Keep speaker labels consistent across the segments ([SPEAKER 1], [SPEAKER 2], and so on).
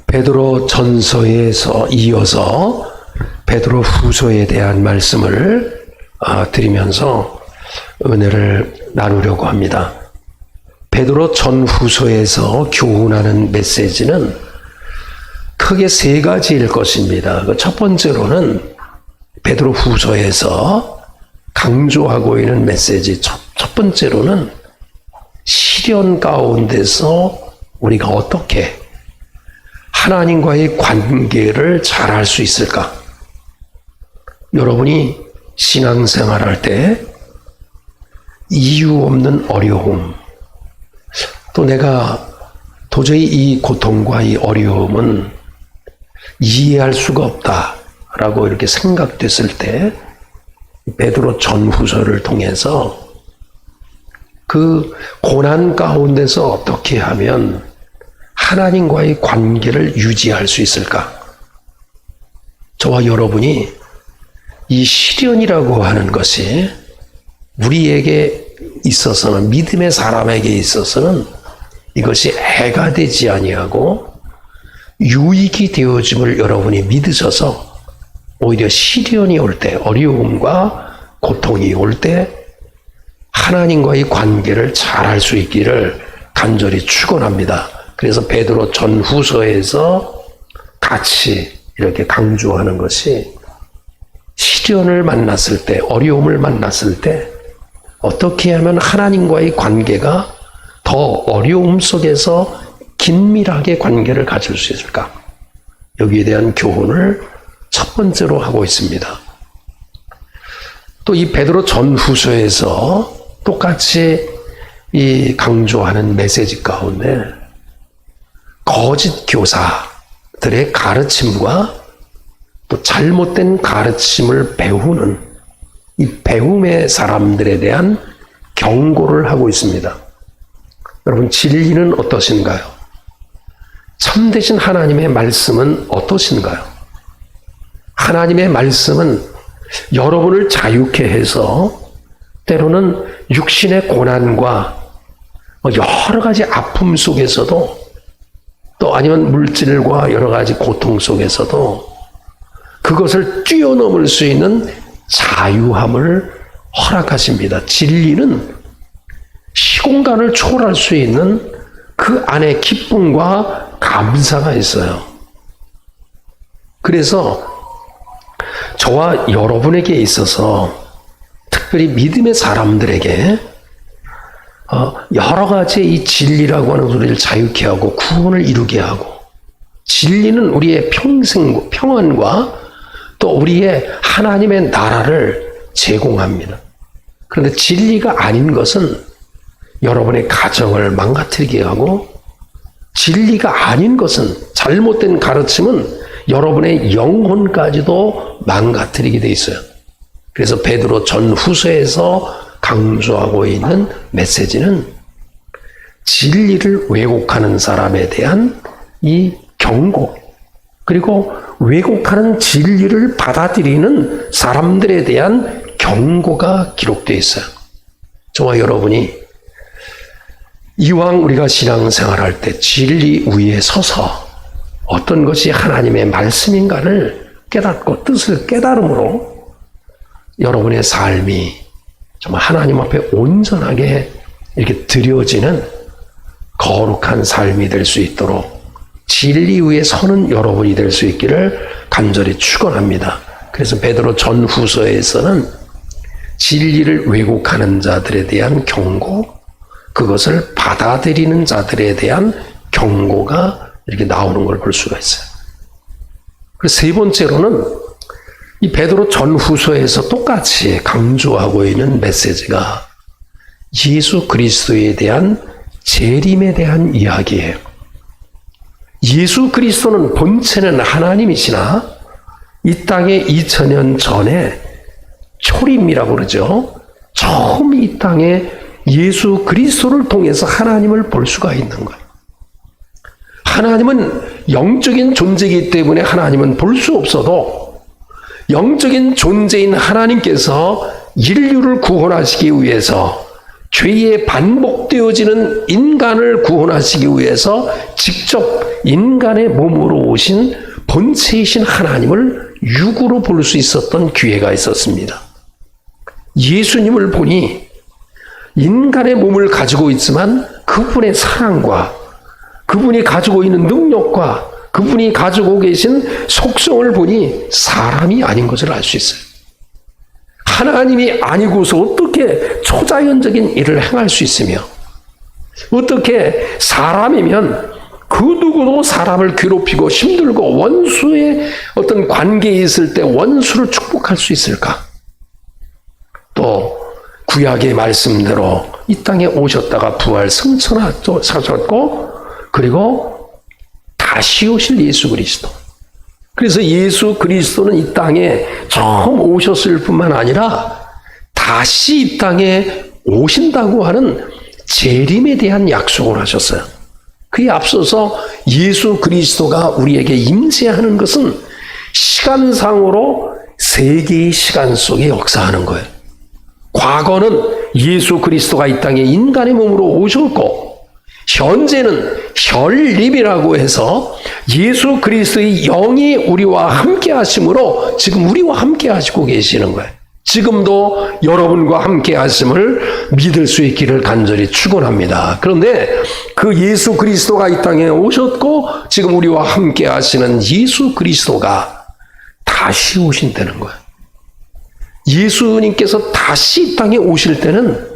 [SPEAKER 1] 베드로 전서에서 이어서 베드로 후서에 대한 말씀을 드리면서 은혜를 나누려고 합니다. 베드로 전후서에서 교훈하는 메시지는 크게 세 가지일 것입니다. 첫 번째로는 베드로 후서에서 강조하고 있는 메시지, 첫 번째로는 시련 가운데서 우리가 어떻게 하나님과의 관계를 잘할 수 있을까? 여러분이 신앙생활할 때 이유 없는 어려움, 또 내가 도저히 이 고통과 이 어려움은 이해할 수가 없다라고 이렇게 생각됐을 때 베드로 전후서를 통해서 그 고난 가운데서 어떻게 하면 하나님과의 관계를 유지할 수 있을까? 저와 여러분이 이 시련이라고 하는 것이 우리에게 있어서는, 믿음의 사람에게 있어서는 이것이 해가 되지 아니하고 유익이 되어짐을 여러분이 믿으셔서 오히려 시련이 올 때, 어려움과 고통이 올 때 하나님과의 관계를 잘할 수 있기를 간절히 축원합니다. 그래서 베드로 전후서에서 같이 이렇게 강조하는 것이 시련을 만났을 때, 어려움을 만났을 때 어떻게 하면 하나님과의 관계가 더 어려움 속에서 긴밀하게 관계를 가질 수 있을까? 여기에 대한 교훈을 첫 번째로 하고 있습니다. 또 이 베드로 전후서에서 똑같이 이 강조하는 메시지 가운데 거짓 교사들의 가르침과 또 잘못된 가르침을 배우는 이 배움의 사람들에 대한 경고를 하고 있습니다. 여러분, 진리는 어떠신가요? 참되신 하나님의 말씀은 어떠신가요? 하나님의 말씀은 여러분을 자유케 해서 때로는 육신의 고난과 여러 가지 아픔 속에서도 또 아니면 물질과 여러 가지 고통 속에서도 그것을 뛰어넘을 수 있는 자유함을 허락하십니다. 진리는 시공간을 초월할 수 있는 그 안에 기쁨과 감사가 있어요. 그래서 저와 여러분에게 있어서 특별히 믿음의 사람들에게 여러 가지의 이 진리라고 하는 소리를 자유케 하고 구원을 이루게 하고, 진리는 우리의 평안과 또 우리의 하나님의 나라를 제공합니다. 그런데 진리가 아닌 것은 여러분의 가정을 망가뜨리게 하고, 진리가 아닌 것은, 잘못된 가르침은 여러분의 영혼까지도 망가뜨리게 돼 있어요. 그래서 베드로 전후서에서 강조하고 있는 메시지는 진리를 왜곡하는 사람에 대한 이 경고, 그리고 왜곡하는 진리를 받아들이는 사람들에 대한 경고가 기록되어 있어요. 저와 여러분이 이왕 우리가 신앙생활할 때 진리 위에 서서 어떤 것이 하나님의 말씀인가를 깨닫고 뜻을 깨달음으로 여러분의 삶이 정말 하나님 앞에 온전하게 이렇게 드려지는 거룩한 삶이 될 수 있도록 진리 위에 서는 여러분이 될 수 있기를 간절히 축원합니다. 그래서 베드로 전후서에서는 진리를 왜곡하는 자들에 대한 경고, 그것을 받아들이는 자들에 대한 경고가 이렇게 나오는 걸 볼 수가 있어요. 그리고 세 번째로는 이 베드로 전후서에서 똑같이 강조하고 있는 메시지가 예수 그리스도에 대한 재림에 대한 이야기예요. 예수 그리스도는 본체는 하나님이시나 이 땅에 2000년 전에 초림이라고 그러죠. 처음 이 땅에 예수 그리스도를 통해서 하나님을 볼 수가 있는 거예요. 하나님은 영적인 존재이기 때문에 하나님은 볼 수 없어도 영적인 존재인 하나님께서 인류를 구원하시기 위해서 죄에 반복되어지는 인간을 구원하시기 위해서 직접 인간의 몸으로 오신 본체이신 하나님을 육으로 볼 수 있었던 기회가 있었습니다. 예수님을 보니 인간의 몸을 가지고 있지만 그분의 사랑과 그분이 가지고 있는 능력과 그분이 가지고 계신 속성을 보니 사람이 아닌 것을 알 수 있어요. 하나님이 아니고서 어떻게 초자연적인 일을 행할 수 있으며 어떻게 사람이면 그 누구도 사람을 괴롭히고 힘들고 원수의 어떤 관계에 있을 때 원수를 축복할 수 있을까? 또 구약의 말씀대로 이 땅에 오셨다가 부활 승천하셨고 그리고 다시 오실 예수 그리스도. 그래서 예수 그리스도는 이 땅에 처음 오셨을 뿐만 아니라 다시 이 땅에 오신다고 하는 재림에 대한 약속을 하셨어요. 그에 앞서서 예수 그리스도가 우리에게 임재하는 것은 시간상으로 세계의 시간 속에 역사하는 거예요. 과거는 예수 그리스도가 이 땅에 인간의 몸으로 오셨고 현재는 혈림이라고 해서 예수 그리스도의 영이 우리와 함께 하심으로 지금 우리와 함께 하시고 계시는 거예요. 지금도 여러분과 함께 하심을 믿을 수 있기를 간절히 축원합니다. 그런데 그 예수 그리스도가 이 땅에 오셨고 지금 우리와 함께 하시는 예수 그리스도가 다시 오신다는 거예요. 예수님께서 다시 이 땅에 오실 때는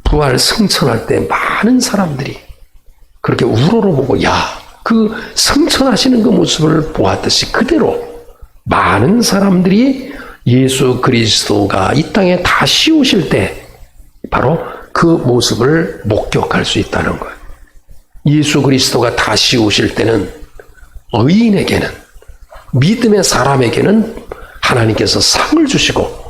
[SPEAKER 1] 부활 승천할 때 많은 사람들이 그렇게 우러러보고 그 승천하시는 그 모습을 보았듯이 그대로 많은 사람들이 예수 그리스도가 이 땅에 다시 오실 때 바로 그 모습을 목격할 수 있다는 거예요. 예수 그리스도가 다시 오실 때는 의인에게는 믿음의 사람에게는 하나님께서 상을 주시고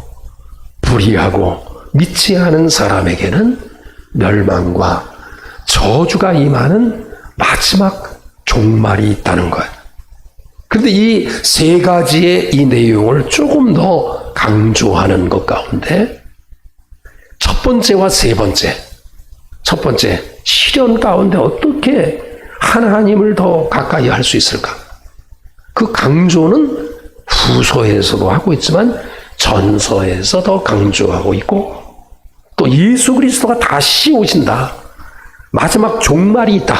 [SPEAKER 1] 불의하고 믿지 않은 사람에게는 멸망과 저주가 임하는 마지막 종말이 있다는 거예요. 그런데 이 세 가지의 이 내용을 조금 더 강조하는 것 가운데 첫 번째와 세 번째, 첫 번째 시련 가운데 어떻게 하나님을 더 가까이 할 수 있을까? 그 강조는 후서에서도 하고 있지만 전서에서 더 강조하고 있고 또 예수 그리스도가 다시 오신다. 마지막 종말이 있다.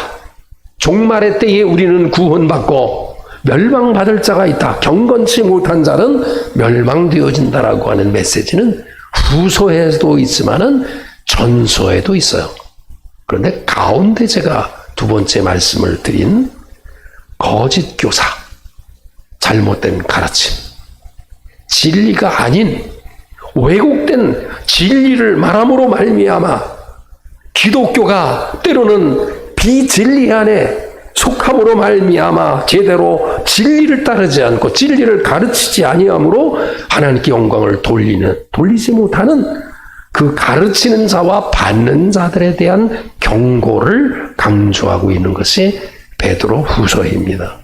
[SPEAKER 1] 종말의 때에 우리는 구원받고 멸망받을 자가 있다. 경건치 못한 자는 멸망되어진다라고 하는 메시지는 후서에도 있지만은 전서에도 있어요. 그런데 가운데 제가 두 번째 말씀을 드린 거짓 교사, 잘못된 가르침, 진리가 아닌 왜곡된 진리를 말함으로 말미암아 기독교가 때로는 비진리 안에 속함으로 말미암아 제대로 진리를 따르지 않고 진리를 가르치지 아니함으로 하나님께 영광을 돌리지 못하는 그 가르치는 자와 받는 자들에 대한 경고를 강조하고 있는 것이 베드로 후서입니다.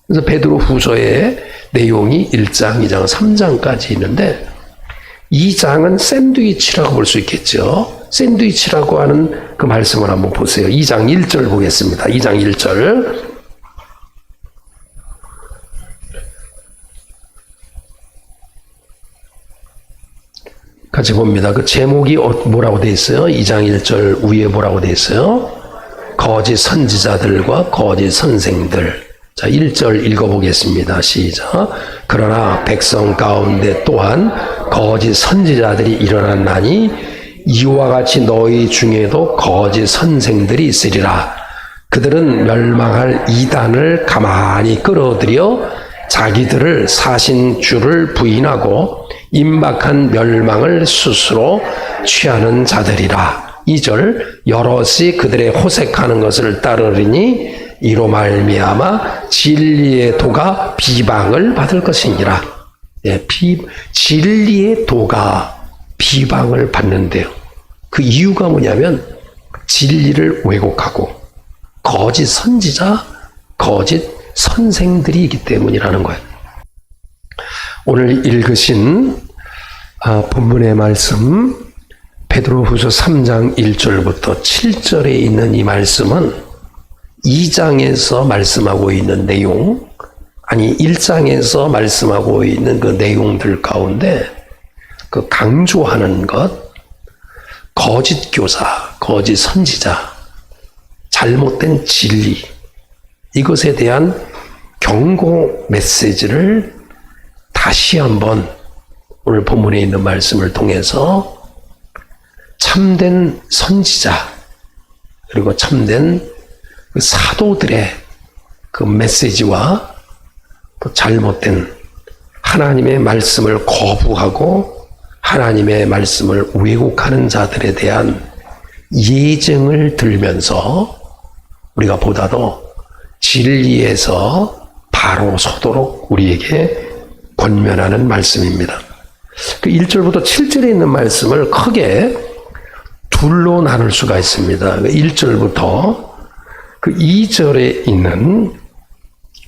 [SPEAKER 1] 그래서 베드로 후서의 내용이 1장, 2장, 3장까지 있는데 2장은 샌드위치라고 볼 수 있겠죠. 샌드위치라고 하는 그 말씀을 한번 보세요. 2장 1절 보겠습니다. 2장 1절. 같이 봅니다. 그 제목이 뭐라고 되어 있어요? 2장 1절 위에 뭐라고 되어 있어요? 거짓 선지자들과 거짓 선생들. 자, 1절 읽어보겠습니다. 시작. 그러나 백성 가운데 또한 거짓 선지자들이 일어났나니 이와 같이 너희 중에도 거짓 선생들이 있으리라. 그들은 멸망할 이단을 가만히 끌어들여 자기들을 사신 주를 부인하고 임박한 멸망을 스스로 취하는 자들이라. 2절 여럿이 그들의 호색하는 것을 따르리니 이로 말미암아 진리의 도가 비방을 받을 것이니라. 진리의 도가 비방을 받는데요. 그 이유가 뭐냐면 진리를 왜곡하고 거짓 선지자, 거짓 선생들이 있기 때문이라는 거예요. 오늘 읽으신 본문의 말씀 베드로후서 3장 1절부터 7절에 있는 이 말씀은 2장에서 말씀하고 있는 내용, 아니 1장에서 말씀하고 있는 그 내용들 가운데 그 강조하는 것, 거짓 교사, 거짓 선지자, 잘못된 진리, 이것에 대한 경고 메시지를 다시 한번 오늘 본문에 있는 말씀을 통해서 참된 선지자 그리고 참된 그 사도들의 그 메시지와 또 잘못된 하나님의 말씀을 거부하고 하나님의 말씀을 왜곡하는 자들에 대한 예증을 들면서 우리가 보다 더 진리에서 바로 서도록 우리에게 권면하는 말씀입니다. 그 1절부터 7절에 있는 말씀을 크게 둘로 나눌 수가 있습니다. 1절부터 그 2절에 있는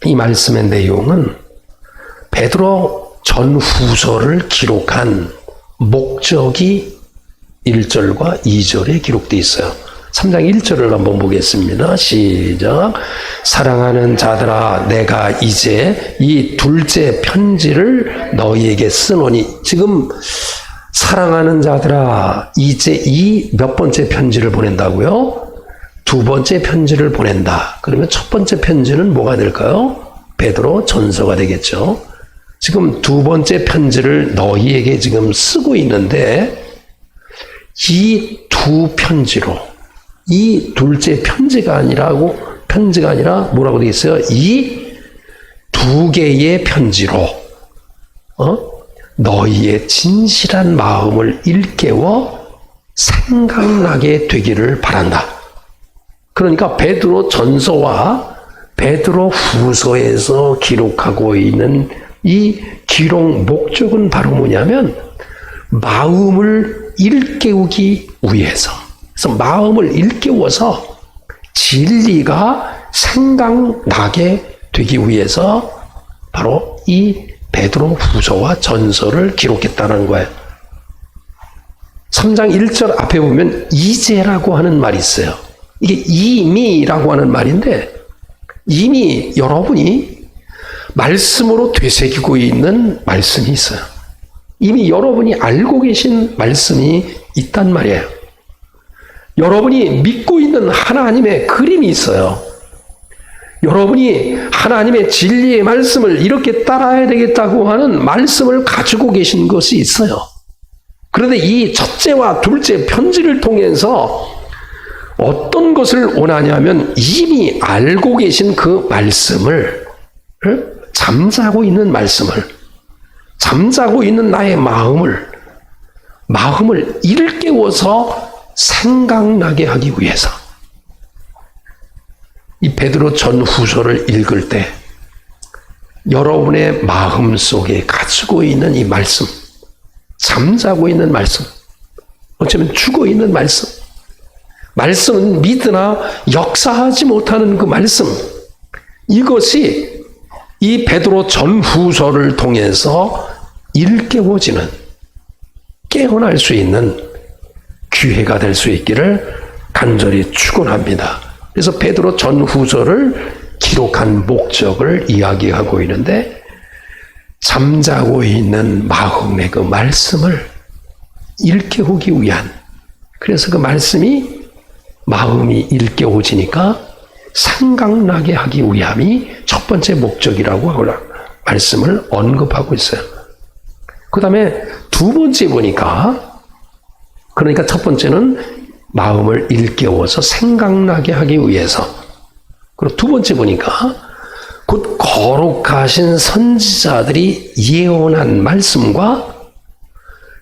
[SPEAKER 1] 이 말씀의 내용은 베드로 전후서를 기록한 목적이 1절과 2절에 기록되어 있어요. 3장 1절을 한번 보겠습니다. 시작. 사랑하는 자들아, 내가 이제 이 둘째 편지를 너희에게 쓰노니. 지금 사랑하는 자들아, 이제 이 몇 번째 편지를 보낸다고요? 두 번째 편지를 보낸다. 그러면 첫 번째 편지는 뭐가 될까요? 베드로 전서가 되겠죠. 지금 두 번째 편지를 너희에게 지금 쓰고 있는데 이 두 편지로, 이 둘째 편지가 아니라 뭐라고 되어 있어요? 이 두 개의 편지로 너희의 진실한 마음을 일깨워 생각나게 되기를 바란다. 그러니까 베드로 전서와 베드로 후서에서 기록하고 있는 이 기록 목적은 바로 뭐냐면 마음을 일깨우기 위해서. 그래서 마음을 일깨워서 진리가 생각나게 되기 위해서 바로 이 베드로 후서와 전서를 기록했다는 거예요. 3장 1절 앞에 보면 이제라고 하는 말이 있어요. 이게 이미라고 하는 말인데 이미 여러분이 말씀으로 되새기고 있는 말씀이 있어요. 이미 여러분이 알고 계신 말씀이 있단 말이에요. 여러분이 믿고 있는 하나님의 그림이 있어요. 여러분이 하나님의 진리의 말씀을 이렇게 따라야 되겠다고 하는 말씀을 가지고 계신 것이 있어요. 그런데 이 첫째와 둘째 편지를 통해서 어떤 것을 원하냐면 이미 알고 계신 그 말씀을, 잠자고 있는 말씀을, 잠자고 있는 나의 마음을 일깨워서 생각나게 하기 위해서. 이 베드로 전후서를 읽을 때 여러분의 마음 속에 가지고 있는 이 말씀, 잠자고 있는 말씀, 어쩌면 죽어 있는 말씀, 말씀은 믿으나 역사하지 못하는 그 말씀, 이것이 이 베드로 전후서를 통해서 일깨워지는, 깨어날 수 있는 기회가 될 수 있기를 간절히 축원합니다. 그래서 베드로 전후서를 기록한 목적을 이야기하고 있는데 잠자고 있는 마음의 그 말씀을 일깨우기 위한, 그래서 그 말씀이 마음이 일깨워지니까 생각나게 하기 위함이 첫 번째 목적이라고 말씀을 언급하고 있어요. 그 다음에 두 번째 보니까, 그러니까 첫 번째는 마음을 일깨워서 생각나게 하기 위해서, 그리고 두 번째 보니까 곧 거룩하신 선지자들이 예언한 말씀과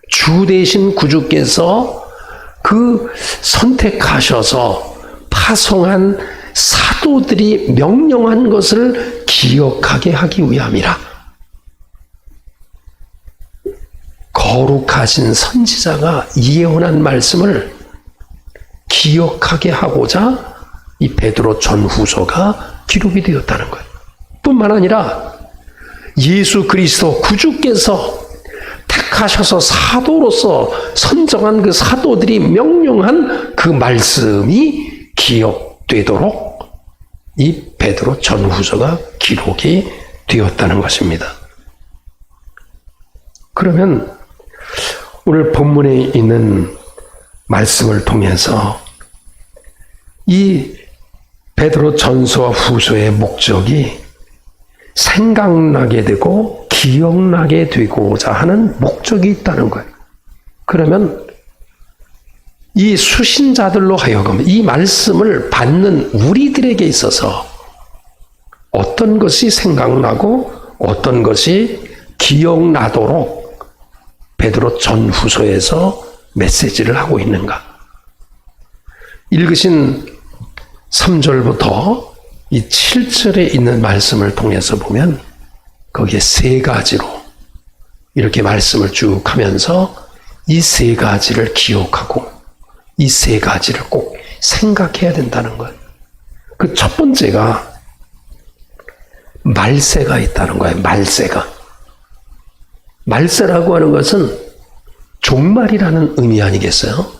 [SPEAKER 1] 주 되신 구주께서 그 선택하셔서 파송한 사도들이 명령한 것을 기억하게 하기 위함이라. 거룩하신 선지자가 예언한 말씀을 기억하게 하고자 이 베드로 전후서가 기록이 되었다는 거예요. 뿐만 아니라 예수 그리스도 구주께서 택하셔서 사도로서 선정한 그 사도들이 명령한 그 말씀이 기억되도록 이 베드로 전후서가 기록이 되었다는 것입니다. 그러면 오늘 본문에 있는 말씀을 통해서 이 베드로 전서와 후서의 목적이 생각나게 되고 기억나게 되고자 하는 목적이 있다는 거예요. 그러면 이 수신자들로 하여금 이 말씀을 받는 우리들에게 있어서 어떤 것이 생각나고 어떤 것이 기억나도록 베드로 전후서에서 메시지를 하고 있는가? 읽으신 3절부터 이 7절에 있는 말씀을 통해서 보면 거기에 세 가지로 이렇게 말씀을 쭉 하면서 이 세 가지를 기억하고 이 세 가지를 꼭 생각해야 된다는 거예요. 그 첫 번째가 말세가 있다는 거예요. 말세가. 말세라고 하는 것은 종말이라는 의미 아니겠어요?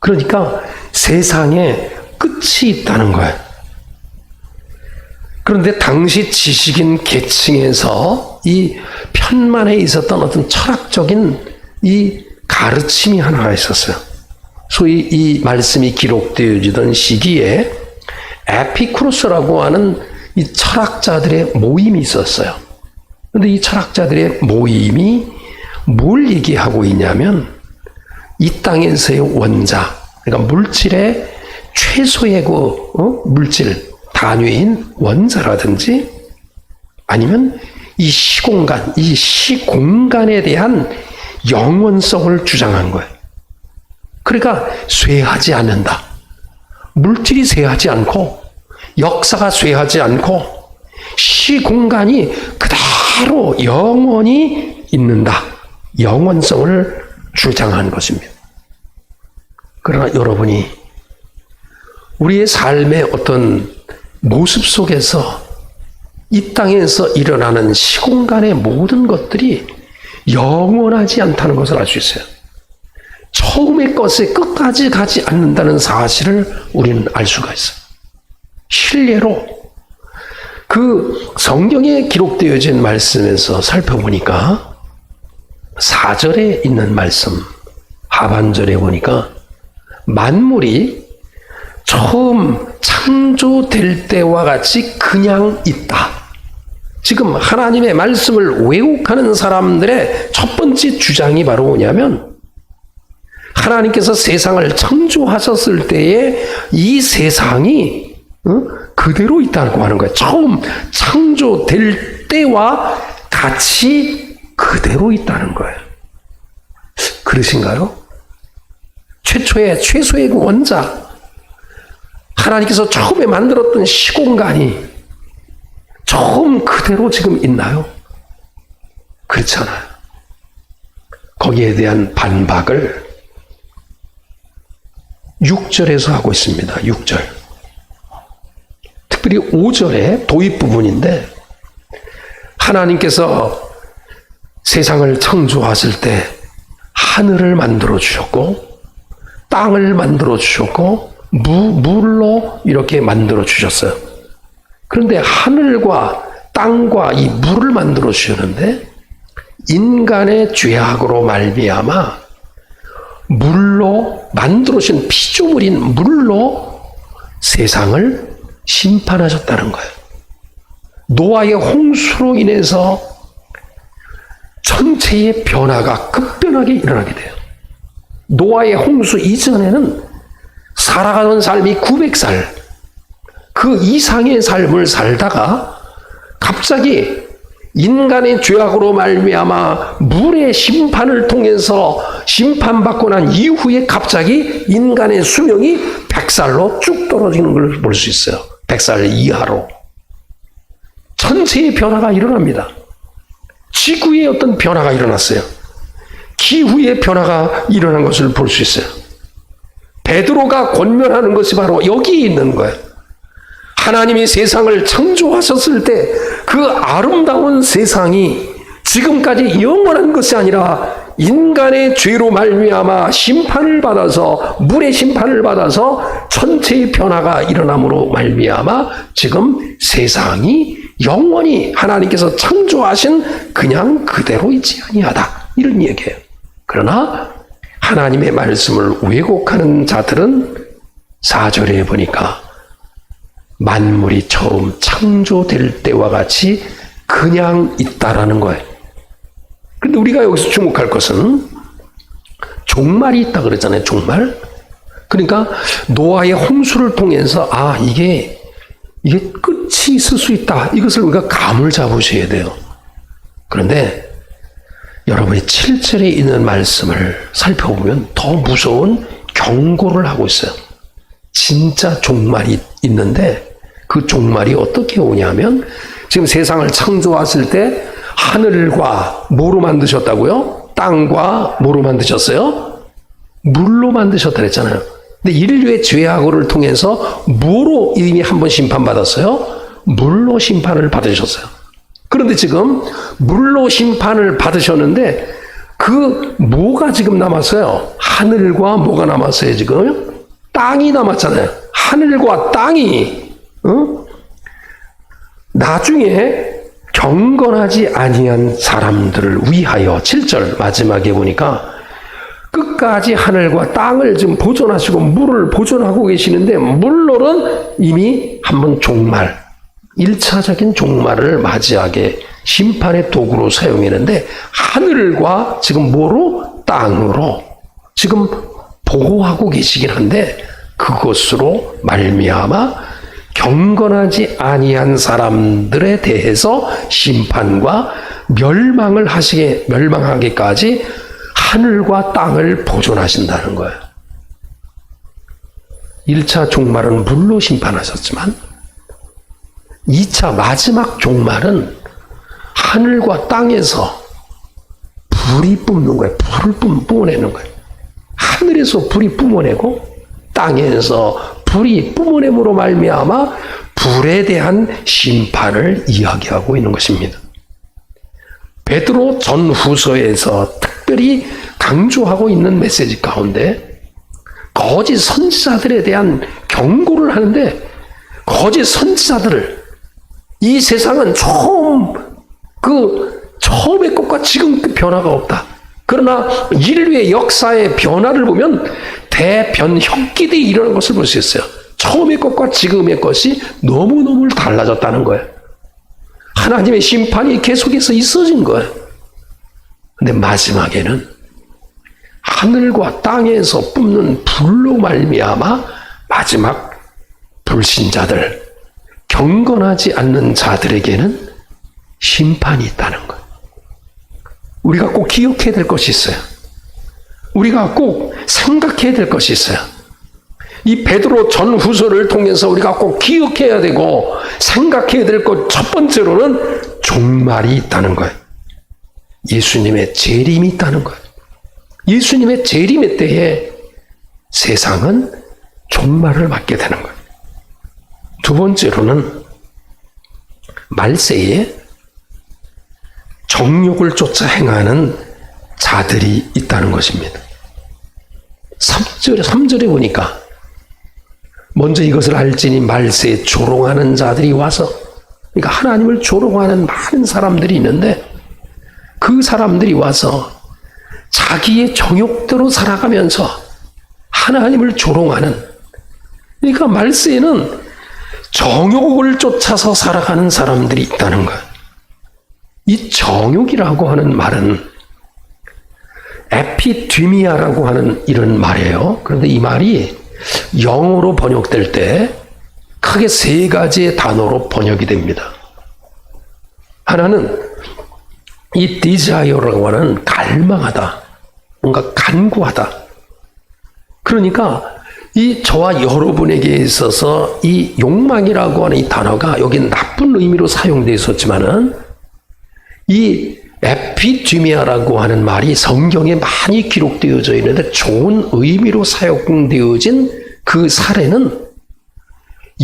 [SPEAKER 1] 그러니까 세상에 끝이 있다는 거예요. 그런데 당시 지식인 계층에서 이 편만에 있었던 어떤 철학적인 이 가르침이 하나가 있었어요. 소위 이 말씀이 기록되어지던 시기에 에피쿠로스라고 하는 이 철학자들의 모임이 있었어요. 그런데 이 철학자들의 모임이 뭘 얘기하고 있냐면 이 땅에서의 원자, 그러니까 물질의 최소의 물질 단위인 원자라든지 아니면 이 시공간, 이 시공간에 대한 영원성을 주장한 거예요. 그러니까 쇠하지 않는다. 물질이 쇠하지 않고 역사가 쇠하지 않고 시공간이 그대로 영원히 있는다. 영원성을 주장한 것입니다. 그러나 여러분이 우리의 삶의 어떤 모습 속에서 이 땅에서 일어나는 시공간의 모든 것들이 영원하지 않다는 것을 알 수 있어요. 처음의 것에 끝까지 가지 않는다는 사실을 우리는 알 수가 있어요. 실례로 그 성경에 기록되어진 말씀에서 살펴보니까 4절에 있는 말씀 하반절에 보니까 만물이 처음 창조될 때와 같이 그냥 있다. 지금 하나님의 말씀을 왜곡하는 사람들의 첫 번째 주장이 바로 뭐냐면 하나님께서 세상을 창조하셨을 때에 이 세상이 그대로 있다고 하는 거예요. 처음 창조될 때와 같이 그대로 있다는 거예요. 그러신가요? 최소의 그 원자, 하나님께서 처음에 만들었던 시공간이 처음 그대로 지금 있나요? 그렇잖아요. 거기에 대한 반박을 6절에서 하고 있습니다. 6절. 특별히 5절의 도입 부분인데 하나님께서 세상을 창조하실 때 하늘을 만들어 주셨고 땅을 만들어 주셨고 물로 이렇게 만들어 주셨어요. 그런데 하늘과 땅과 이 물을 만들어 주셨는데 인간의 죄악으로 말미암아 물로 만들어 주신 피조물인 물로 세상을 심판하셨다는 거예요. 노아의 홍수로 인해서 전체의 변화가 급변하게 일어나게 돼요. 노아의 홍수 이전에는 살아가던 삶이 900살, 그 이상의 삶을 살다가 갑자기 인간의 죄악으로 말미암아 물의 심판을 통해서 심판받고 난 이후에 갑자기 인간의 수명이 100살로 쭉 떨어지는 걸 볼 수 있어요. 100살 이하로. 전체의 변화가 일어납니다. 지구에 어떤 변화가 일어났어요. 기후의 변화가 일어난 것을 볼 수 있어요. 베드로가 권면하는 것이 바로 여기에 있는 거예요. 하나님이 세상을 창조하셨을 때 그 아름다운 세상이 지금까지 영원한 것이 아니라 인간의 죄로 말미암아 심판을 받아서, 물의 심판을 받아서 천체의 변화가 일어남으로 말미암아 지금 세상이 영원히 하나님께서 창조하신 그냥 그대로 있지 아니하다, 이런 얘기예요. 그러나 하나님의 말씀을 왜곡하는 자들은 4절에 보니까 만물이 처음 창조될 때와 같이 그냥 있다라는 거예요. 근데 우리가 여기서 주목할 것은 종말이 있다 그랬잖아요. 종말. 그러니까 노아의 홍수를 통해서 이게 끝이 있을 수 있다, 이것을 우리가 감을 잡으셔야 돼요. 그런데 여러분이 7절에 있는 말씀을 살펴보면 더 무서운 경고를 하고 있어요. 진짜 종말이 있는데 그 종말이 어떻게 오냐면, 지금 세상을 창조하실 때 하늘과 뭐로 만드셨다고요? 땅과 뭐로 만드셨어요? 물로 만드셨다 그랬잖아요. 근데 인류의 죄악을 통해서 뭐로 이미 한번 심판받았어요? 물로 심판을 받으셨어요. 그런데 지금 물로 심판을 받으셨는데 그 뭐가 지금 남았어요? 하늘과 뭐가 남았어요 지금? 땅이 남았잖아요. 하늘과 땅이 나중에 경건하지 아니한 사람들을 위하여, 7절 마지막에 보니까 끝까지 하늘과 땅을 지금 보존하시고 물을 보존하고 계시는데, 물론은 이미 한번 종말, 1차적인 종말을 맞이하게 심판의 도구로 사용했는데, 하늘과 지금 뭐로? 땅으로 지금 보호하고 계시긴 한데, 그것으로 말미암아 경건하지 아니한 사람들에 대해서 심판과 멸망하기까지 하늘과 땅을 보존하신다는 거예요. 1차 종말은 물로 심판하셨지만 2차 마지막 종말은 하늘과 땅에서 불이 뿜는 거예요. 불을 뿜어내는 거예요. 하늘에서 불이 뿜어내고 땅에서 불이 뿜어냄으로 말미암아 불에 대한 심판을 이야기하고 있는 것입니다. 베드로 전후서에서 특별히 강조하고 있는 메시지 가운데 거짓 선지자들에 대한 경고를 하는데, 거짓 선지자들을, 이 세상은 처음의 것과 지금 변화가 없다. 그러나 인류의 역사의 변화를 보면 대변혁기들이 일어난 것을 볼 수 있어요. 처음의 것과 지금의 것이 너무너무 달라졌다는 거예요. 하나님의 심판이 계속해서 있어진 거예요. 근데 마지막에는 하늘과 땅에서 뿜는 불로 말미암아 마지막 불신자들, 경건하지 않는 자들에게는 심판이 있다는 거예요. 우리가 꼭 기억해야 될 것이 있어요. 우리가 꼭 생각해야 될 것이 있어요. 이 베드로 전후서를 통해서 우리가 꼭 기억해야 되고 생각해야 될 것, 첫 번째로는 종말이 있다는 거예요. 예수님의 재림이 있다는 거예요. 예수님의 재림의 때에 세상은 종말을 맞게 되는 거예요. 두 번째로는 말세에 정욕을 쫓아 행하는 자들이 있다는 것입니다. 3절에 보니까 먼저 이것을 알지니 말세에 조롱하는 자들이 와서, 그러니까 하나님을 조롱하는 많은 사람들이 있는데 그 사람들이 와서 자기의 정욕대로 살아가면서 하나님을 조롱하는, 그러니까 말세에는 정욕을 쫓아서 살아가는 사람들이 있다는 거예요. 이 정욕이라고 하는 말은 에피디미아라고 하는 이런 말이에요. 그런데 이 말이 영어로 번역될 때 크게 세 가지의 단어로 번역이 됩니다. 하나는 이 desire라고 하는 갈망하다, 뭔가 간구하다. 그러니까 이 저와 여러분에게 있어서 이 욕망이라고 하는 이 단어가 여기 나쁜 의미로 사용되어 있었지만은 이 에피디미아라고 하는 말이 성경에 많이 기록되어져 있는데 좋은 의미로 사용되어진 그 사례는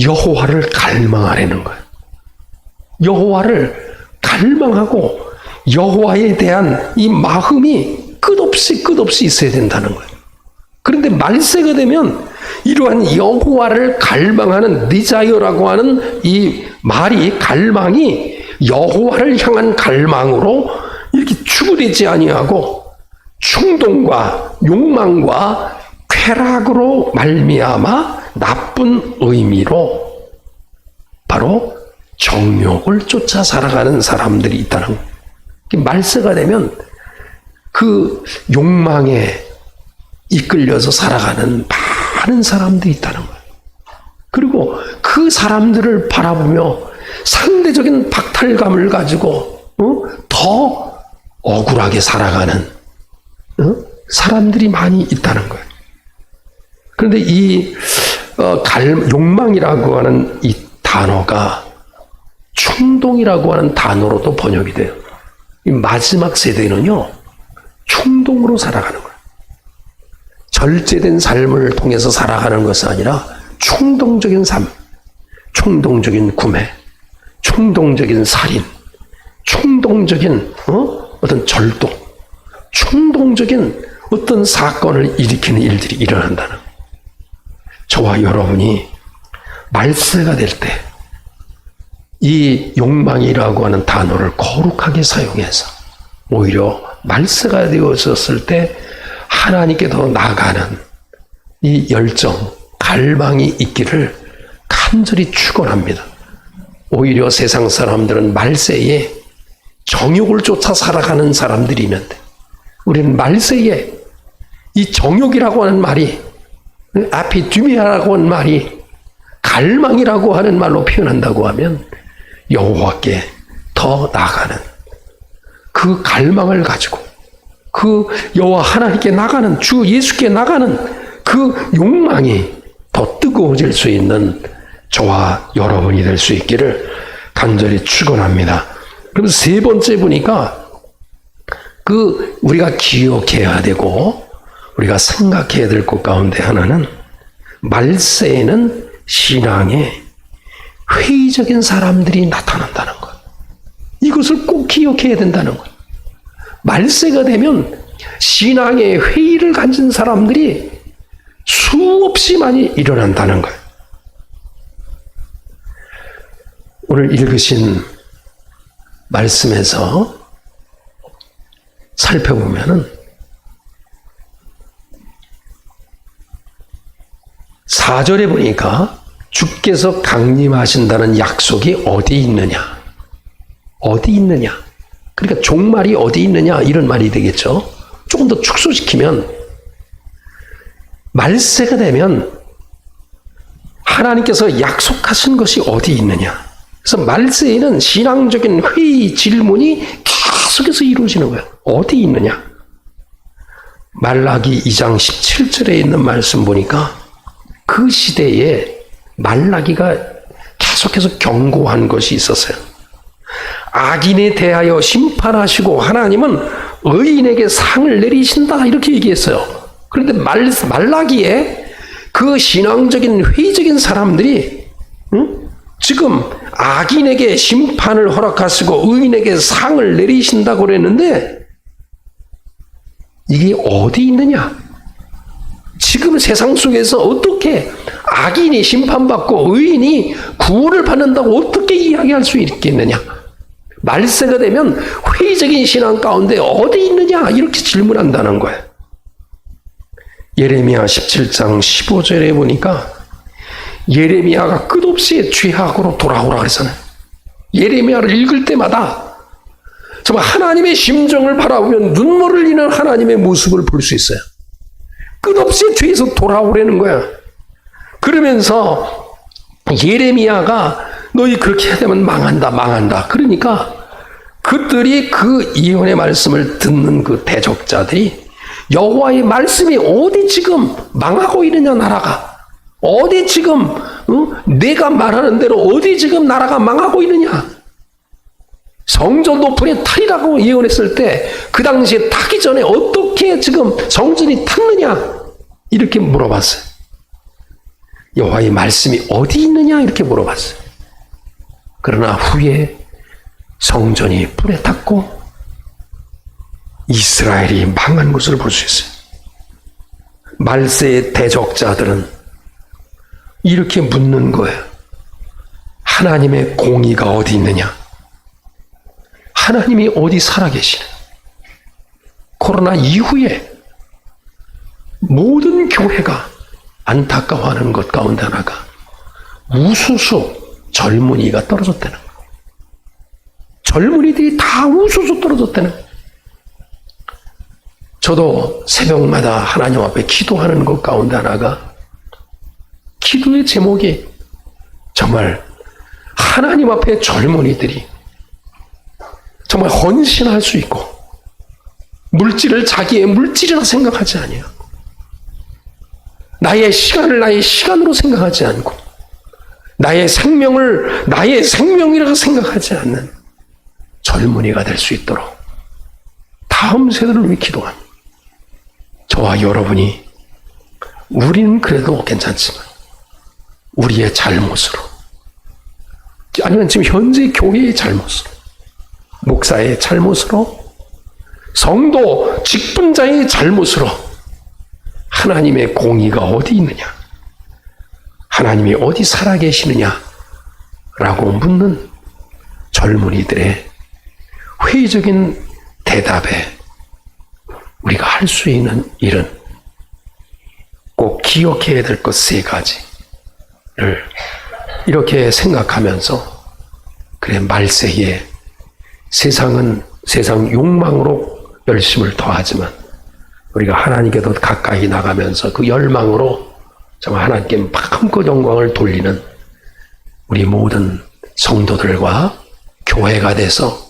[SPEAKER 1] 여호와를 갈망하려는 거예요. 여호와를 갈망하고 여호와에 대한 이 마음이 끝없이 있어야 된다는 거예요. 그런데 말세가 되면 이러한 여호와를 갈망하는 디자이어라고 하는 이 말이 갈망이 여호와를 향한 갈망으로 이렇게 추구되지 아니하고 충동과 욕망과 쾌락으로 말미암아 나쁜 의미로 바로 정욕을 쫓아 살아가는 사람들이 있다는 거예요. 말세가 되면 그 욕망에 이끌려서 살아가는 많은 사람들이 있다는 거예요. 그리고 그 사람들을 바라보며 상대적인 박탈감을 가지고 더 억울하게 살아가는 사람들이 많이 있다는 거예요. 그런데 이 욕망이라고 하는 이 단어가 충동이라고 하는 단어로도 번역이 돼요. 이 마지막 세대는요, 충동으로 살아가는 거예요. 절제된 삶을 통해서 살아가는 것이 아니라 충동적인 삶, 충동적인 구매, 충동적인 살인, 충동적인 어떤 절도, 충동적인 어떤 사건을 일으키는 일들이 일어난다는 거예요. 저와 여러분이 말세가 될 때 이 욕망이라고 하는 단어를 거룩하게 사용해서 오히려 말세가 되어졌을 때 하나님께 더 나아가는 이 열정, 갈망이 있기를 간절히 축원합니다. 오히려 세상 사람들은 말세에 정욕을 쫓아 살아가는 사람들이 있는데 우리는 말세에 이 정욕이라고 하는 말이 아피두미아라고 하는 말이 갈망이라고 하는 말로 표현한다고 하면 여호와께 더 나아가는 그 갈망을 가지고 그 여호와 하나님께 나가는 주 예수께 나가는 그 욕망이 더 뜨거워질 수 있는 저와 여러분이 될 수 있기를 간절히 축원합니다. 그럼 세 번째 보니까 우리가 기억해야 되고 우리가 생각해야 될 것 가운데 하나는 말세에는 신앙에 회의적인 사람들이 나타난다는 것. 이것을 꼭 기억해야 된다는 것. 말세가 되면 신앙의 회의를 가진 사람들이 수없이 많이 일어난다는 것. 오늘 읽으신 말씀에서 살펴보면은 4절에 보니까 주께서 강림하신다는 약속이 어디 있느냐? 어디 있느냐? 그러니까 종말이 어디 있느냐? 이런 말이 되겠죠. 조금 더 축소시키면 말세가 되면 하나님께서 약속하신 것이 어디 있느냐? 그래서 말세에는 신앙적인 회의 질문이 계속해서 이루어지는 거예요. 어디 있느냐? 말라기 2장 17절에 있는 말씀 보니까 그 시대에 말라기가 계속해서 경고한 것이 있었어요. 악인에 대하여 심판하시고 하나님은 의인에게 상을 내리신다 이렇게 얘기했어요. 그런데 말라기에 그 신앙적인 회의적인 사람들이 지금 악인에게 심판을 허락하시고 의인에게 상을 내리신다고 그랬는데 이게 어디 있느냐? 지금 세상 속에서 어떻게 악인이 심판받고 의인이 구원을 받는다고 어떻게 이야기할 수 있겠느냐? 말세가 되면 회의적인 신앙 가운데 어디 있느냐? 이렇게 질문한다는 거예요. 예레미야 17장 15절에 보니까 예레미야가 끝없이 죄악으로 돌아오라 그랬잖아요. 예레미야를 읽을 때마다 정말 하나님의 심정을 바라보면 눈물을 흘리는 하나님의 모습을 볼 수 있어요. 끝없이 죄에서 돌아오라는 거야. 그러면서 예레미야가 너희 그렇게 되면 망한다. 그러니까 그들이 그 예언의 말씀을 듣는 그 대적자들이 여호와의 말씀이 어디 지금 망하고 있느냐 나라가 어디 지금 내가 말하는 대로 어디 지금 나라가 망하고 있느냐 성전 높은에 타리라고 예언했을 때 그 당시에 타기 전에 어떻게 지금 성전이 탔느냐 이렇게 물어봤어요. 여호와의 말씀이 어디 있느냐 이렇게 물어봤어요. 그러나 후에 성전이 불에 탔고 이스라엘이 망한 것을 볼 수 있어요. 말세의 대적자들은 이렇게 묻는 거예요. 하나님의 공의가 어디 있느냐? 하나님이 어디 살아계시냐? 코로나 이후에 모든 교회가 안타까워하는 것 가운데 하나가 우수수 젊은이가 떨어졌다는 거예요. 젊은이들이 다 우수수 떨어졌다는 거예요. 저도 새벽마다 하나님 앞에 기도하는 것 가운데 하나가 기도의 제목이 정말 하나님 앞에 젊은이들이 정말 헌신할 수 있고 물질을 자기의 물질이라 생각하지 아니하고 나의 시간을 나의 시간으로 생각하지 않고 나의 생명을 나의 생명이라고 생각하지 않는 젊은이가 될 수 있도록 다음 세대를 위해 기도합니다. 저와 여러분이 우리는 그래도 괜찮지만 우리의 잘못으로 아니면 지금 현재 교회의 잘못으로 목사의 잘못으로 성도 직분자의 잘못으로 하나님의 공의가 어디 있느냐 하나님이 어디 살아계시느냐 라고 묻는 젊은이들의 회의적인 대답에 우리가 할 수 있는 일은 꼭 기억해야 될 것 세 가지를 이렇게 생각하면서 그래 말세에 세상은 세상 욕망으로 열심을 더하지만 우리가 하나님께도 가까이 나가면서 그 열망으로 정말 하나님께 마음껏 영광을 돌리는 우리 모든 성도들과 교회가 돼서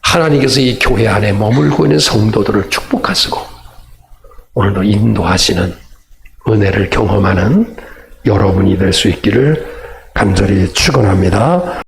[SPEAKER 1] 하나님께서 이 교회 안에 머물고 있는 성도들을 축복하시고 오늘도 인도하시는 은혜를 경험하는 여러분이 될 수 있기를 간절히 축원합니다.